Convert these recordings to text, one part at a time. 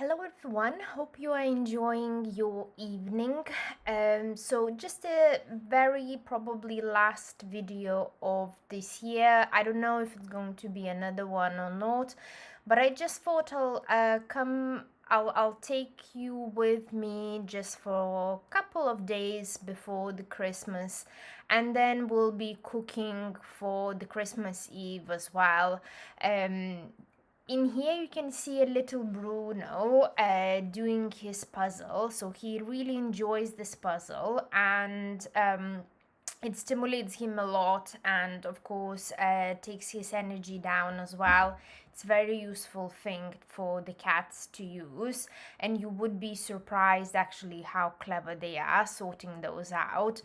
Hello everyone, hope you are enjoying your evening. So just a very probably last video of this year. I don't know if it's going to be another one or not, but I just thought I'll take you with me just for a couple of days before the Christmas, and then we'll be cooking for the Christmas Eve as well. In here you can see a little Bruno doing his puzzle. So he really enjoys this puzzle, and it stimulates him a lot, and of course takes his energy down as well. It's a very useful thing for the cats to use, and you would be surprised actually how clever they are sorting those out.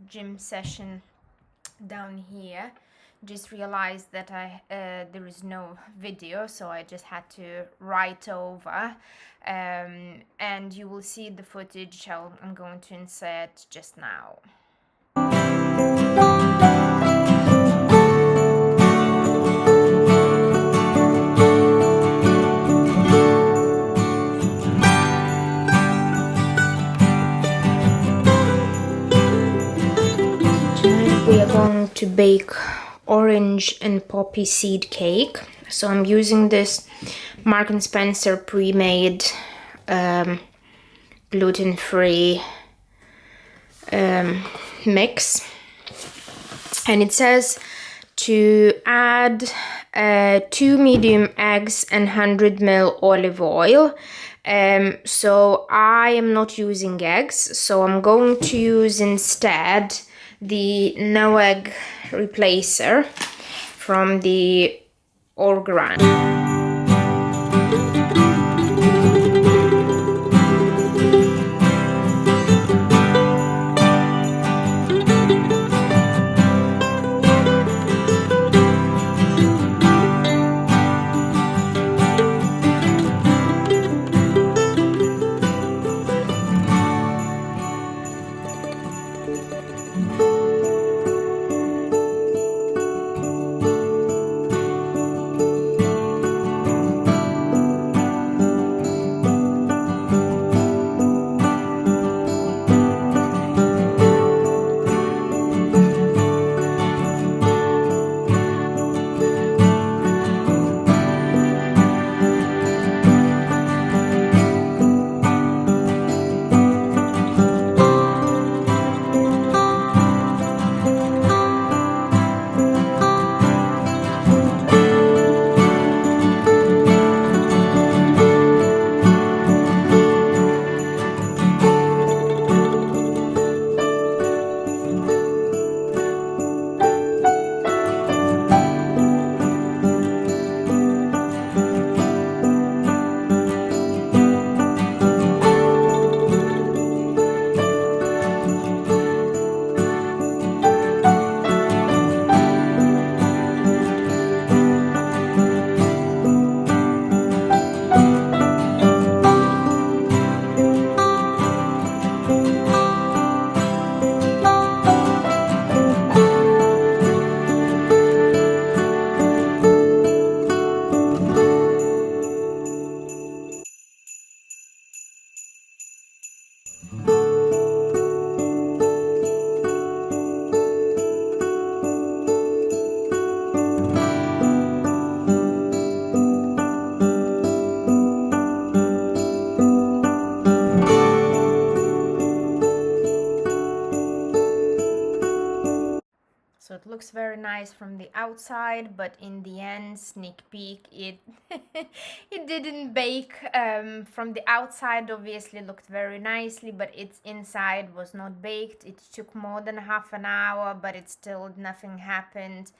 gym session down here. Just realized that there is no video, so I just had to write over, and you will see the footage I'm going to insert just now. We are going to bake orange and poppy seed cake. So I'm using this Marks and Spencer pre-made gluten-free mix, and it says to add 2 medium eggs and 100 ml olive oil. So I am not using eggs, so I'm going to use instead the no egg replacer from the Orgran. So it looks very nice from the outside, but in the end, sneak peek, it it didn't bake. From the outside, obviously looked very nicely, but its inside was not baked. It took more than half an hour, but it still nothing happened.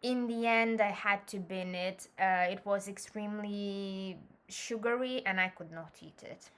In the end, I had to bin it. It was extremely sugary, and I could not eat it.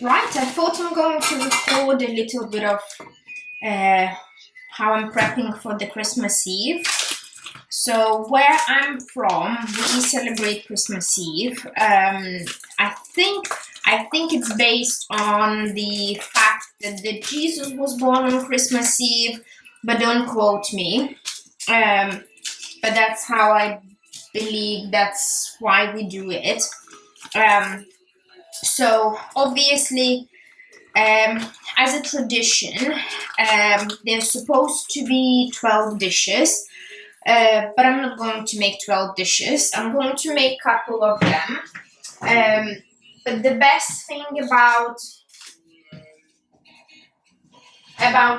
Right, I thought I'm going to record a little bit of how I'm prepping for the Christmas Eve. So where I'm from, we celebrate Christmas Eve. I think it's based on the fact that Jesus was born on Christmas Eve, but don't quote me. But that's how I believe, that's why we do it. So obviously, as a tradition, there's supposed to be 12 dishes, but I'm not going to make 12 dishes. I'm going to make a couple of them. But the best thing about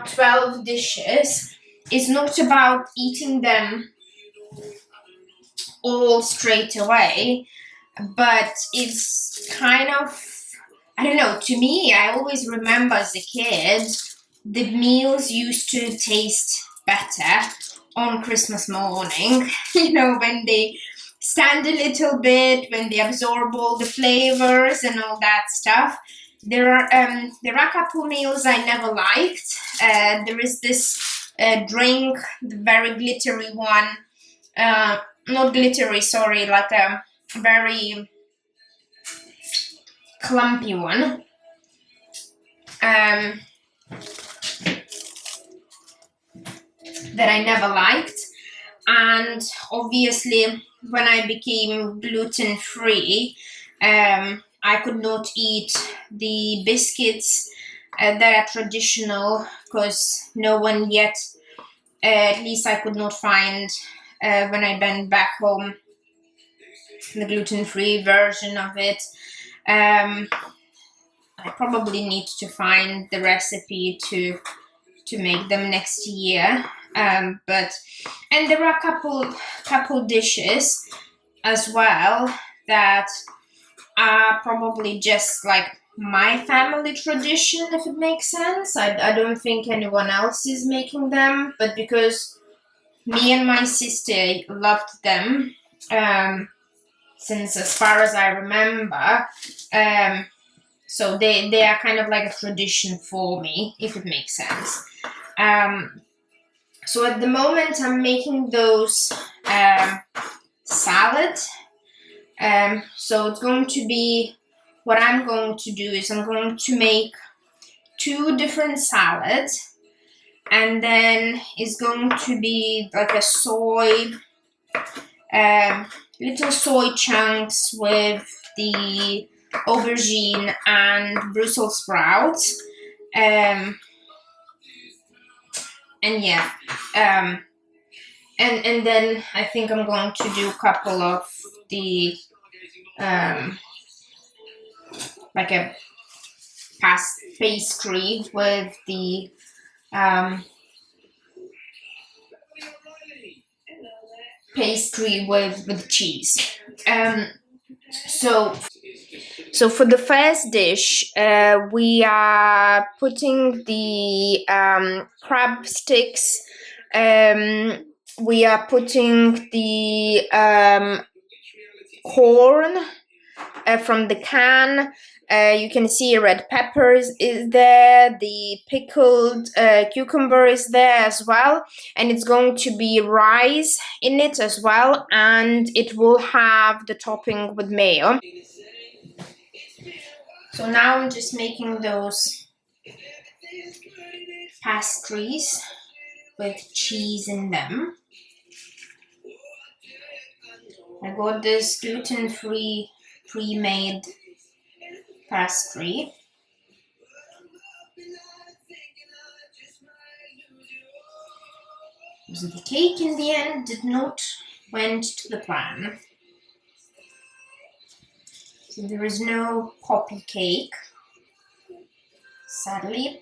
12 dishes is not about eating them all straight away, but it's kind of, I don't know, to me, I always remember as a kid, the meals used to taste better on Christmas morning, you know, when they stand a little bit, when they absorb all the flavors and all that stuff. there are a couple meals I never liked. There is this drink, the very glittery one. Not glittery, sorry, like a very clumpy one. That I never liked. And obviously, when I became gluten-free, I could not eat the biscuits that are traditional, because no one yet, at least I could not find when I went back home, the gluten-free version of it. I probably need to find the recipe to make them next year. And there are a couple dishes as well that are probably just like my family tradition, if it makes sense. I don't think anyone else is making them, but because me and my sister loved them since as far as I remember, so they are kind of like a tradition for me, if it makes sense. So at the moment I'm making those salad. So it's going to be, what I'm going to do is I'm going to make 2 different salads, and then it's going to be like a soy, little soy chunks with the aubergine and Brussels sprouts. And yeah, and then I think I'm going to do a couple of the like a pastry with the pastry with cheese. So for the first dish, we are putting the crab sticks. We are putting the corn from the can. You can see red peppers is there, the pickled cucumber is there as well, and it's going to be rice in it as well, and it will have the topping with mayo. So now I'm just making those pastries with cheese in them. I got this gluten-free pre-made pastry. So the cake in the end did not went to the plan. So there is no poppy cake, sadly,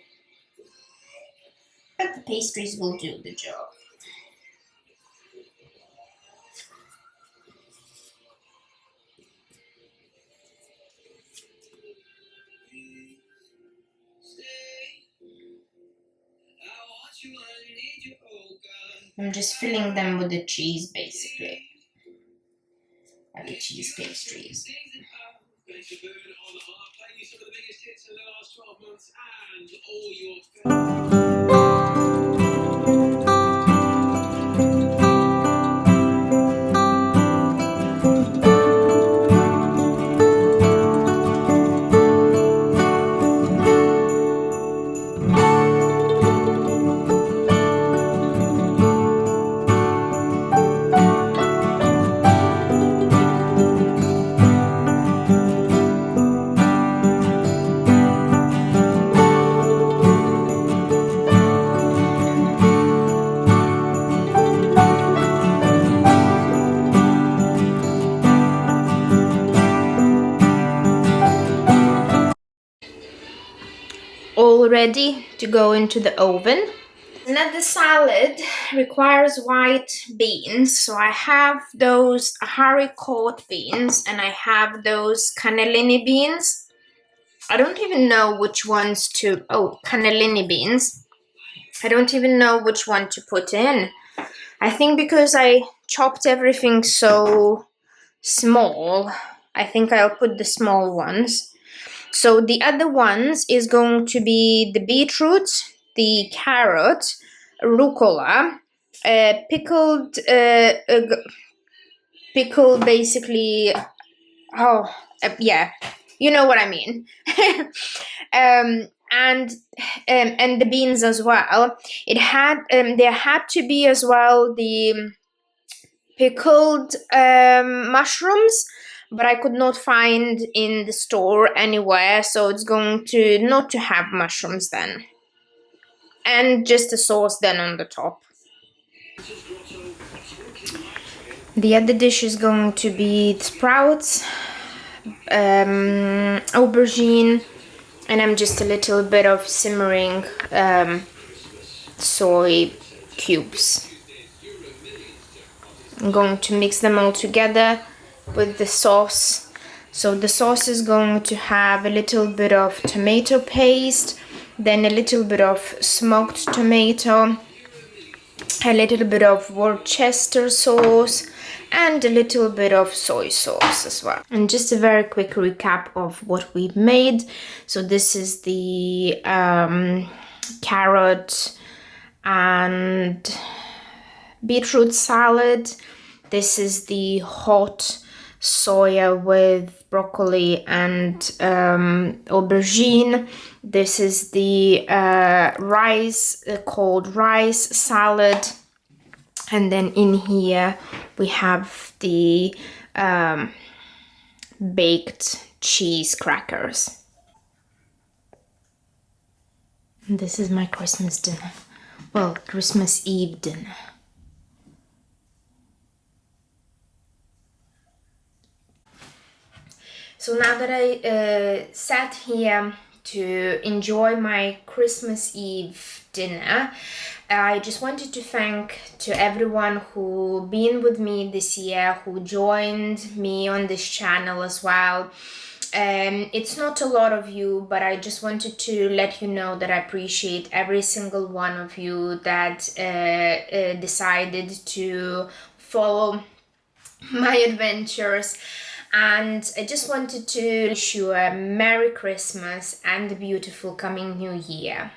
but the pastries will do the job. I'm just filling them with the cheese, basically, like the cheese pastries. All ready to go into the oven. Now the salad requires white beans, so I have those haricot beans and I have those cannellini beans. I don't even know which ones to, cannellini beans. I don't even know which one to put in. I think because I chopped everything so small, I think I'll put the small ones. So the other ones is going to be the beetroot, the carrot, rucola, pickled, pickled basically. Oh, yeah, you know what I mean. And the beans as well. It had there had to be as well the pickled mushrooms, but I could not find in the store anywhere, so it's going to not to have mushrooms then, and just a sauce then on the top. The other dish is going to be sprouts, aubergine, and I'm just a little bit of simmering soy cubes. I'm going to mix them all together with the sauce. So the sauce is going to have a little bit of tomato paste, then a little bit of smoked tomato, a little bit of Worcester sauce, and a little bit of soy sauce as well. And just a very quick recap of what we've made. So this is the carrot and beetroot salad. This is the hot soya with broccoli and aubergine. This is the rice, cold rice salad. And then in here we have the baked cheese crackers. And this is my Christmas dinner. Well, Christmas Eve dinner. So now that I sat here to enjoy my Christmas Eve dinner, I just wanted to thank to everyone who been with me this year, who joined me on this channel as well. It's not a lot of you, but I just wanted to let you know that I appreciate every single one of you that decided to follow my adventures. And I just wanted to wish you a Merry Christmas and a beautiful coming New Year.